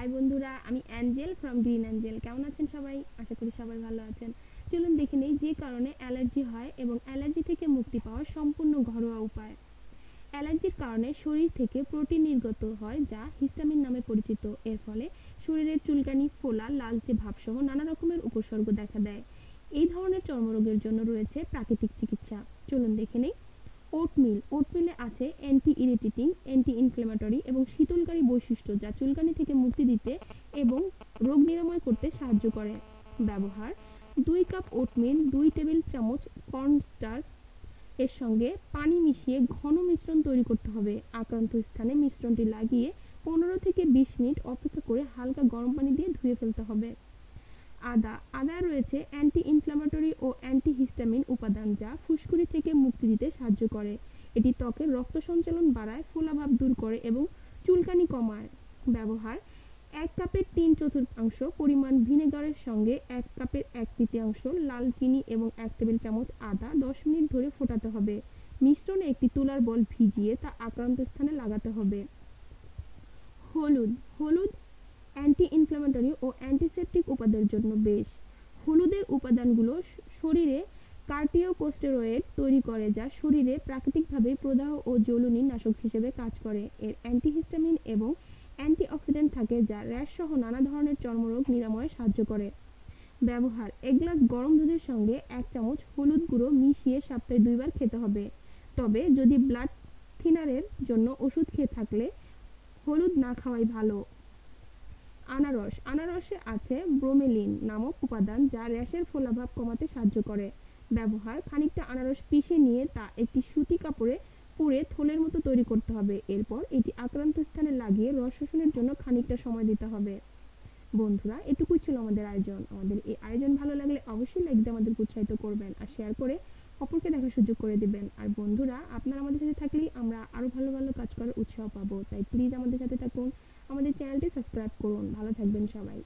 High বন্ধুরা, আমি Angel from green Angel. কেমন আছেন সবাই? আশা করি সবাই ভালো আছেন। চলুন দেখে নেই যে কারণে অ্যালার্জি হয় এবং অ্যালার্জি থেকে মুক্তি পাওয়ার সম্পূর্ণ ঘরোয়া উপায়। অ্যালার্জির কারণে শরীর থেকে প্রোটিন নির্গত হয় যা হিস্টামিন নামে পরিচিত। এর ফলে শরীরের চুলকানি, ফোলা, লালচে ভাবসহ নানা রকমের উপসর্গ দেখা দেয়। এই ধরনের চর্মরোগের জন্য রয়েছে প্রাকৃতিক চিকিৎসা। চলুন দেখে নেই। ওটমিলে আছে অ্যান্টি ইরিটেটিং, অ্যান্টি ইনফ্লেমেটরি এবং শীতলকারী বৈশিষ্ট্য যা চুলকানি থেকে মুক্তি দিতে এবং রোগ নিরাময় করতে সাহায্য করে। ব্যবহার: 2 কাপ ওটমিল 2 টেবিল চামচ কর্নস্টার্চ এর সঙ্গে পানি মিশিয়ে ঘন মিশ্রণ তৈরি করতে হবে। আক্রান্ত স্থানে মিশ্রণটি লাগিয়ে 15 থেকে 20 মিনিট অপেক্ষা করে হালকা গরম পানি দিয়ে ধুয়ে ফেলতে হবে। আদা রয়েছে অ্যান্টি ইনফ্ল্যামেটরি ও অ্যান্টি হিস্টামিন উপাদান যা ফুসকুড়ি থেকে মুক্তি দিতে সাহায্য করে। এটি ত্বকের রক্ত সঞ্চালন বাড়ায়, ফোলাভাব দূর করে এবং চুলকানি কমায়। ব্যবহার: 1 কাপের 3/4 পরিমাণ ভিনেগারের সঙ্গে 1 কাপের 1/3 লাল চিনি এবং 1 টেবিল চামচ আদা 10 মিনিট ধরে ফোটাতে হবে। মিশ্রণে একটি তুলার বল ভিজিয়ে তা আক্রান্ত স্থানে লাগাতে হবে। হলুদ অ্যান্টি ইনফ্ল্যামেটরি ও অ্যান্টিসেপটিক উপাদানের জন্য বেশ। হলুদের উপাদানগুলো শরীরে কর্টিকোস্টেরয়েড তৈরি করে যা শরীরে প্রাকৃতিকভাবে প্রদাহ ও জ্বলুনি নাশক হিসেবে কাজ করে। এর অ্যান্টিহিস্টামিন এবং অ্যান্টিঅক্সিডেন্ট থাকে যা র্যাশ সহ নানা ধরনের চর্মরোগ নিরাময়ে সাহায্য করে। ব্যবহার: 1 গ্লাস গরম দুধের সঙ্গে 1 চামচ হলুদ গুঁড়ো মিশিয়ে সপ্তাহে 2 বার খেতে হবে। তবে যদি ব্লাড থিনারের জন্য ওষুধ খেয়ে থাকলে হলুদ না খাওয়াই ভালো। আনারসে আছে ব্রোমেলিন নামক উপাদান যা র্যাশের ফোলাভাব কমাতে সাহায্য করে। ব্যবহার: খানিকটা আনারস পিষে নিয়ে তা একটি সুতি কাপড়ে পুড়ে থলের মতো তৈরি করতে হবে। এরপর এটি আক্রান্ত স্থানে লাগিয়ে রস শোষণের জন্য খানিকটা সময় দিতে হবে। বন্ধুরা, এটুকুই ছিল আমাদের আয়োজন। আমাদের এই আয়োজন ভালো লাগলে অবশ্যই লাইক দিয়ে আমাদেরকে উৎসাহিত করবেন আর শেয়ার করে অপরকে দেখার সুযোগ করে দিবেন। আর বন্ধুরা, আপনারা আমাদের সাথে থাকলেই আমরা আরো ভালো ভালো কাজ করার উৎসাহ পাবো। তাই প্লিজ আমাদের সাথে থাকুন, আমাদের চ্যানেলটি সাবস্ক্রাইব করুন। ভালো থাকবেন সবাই।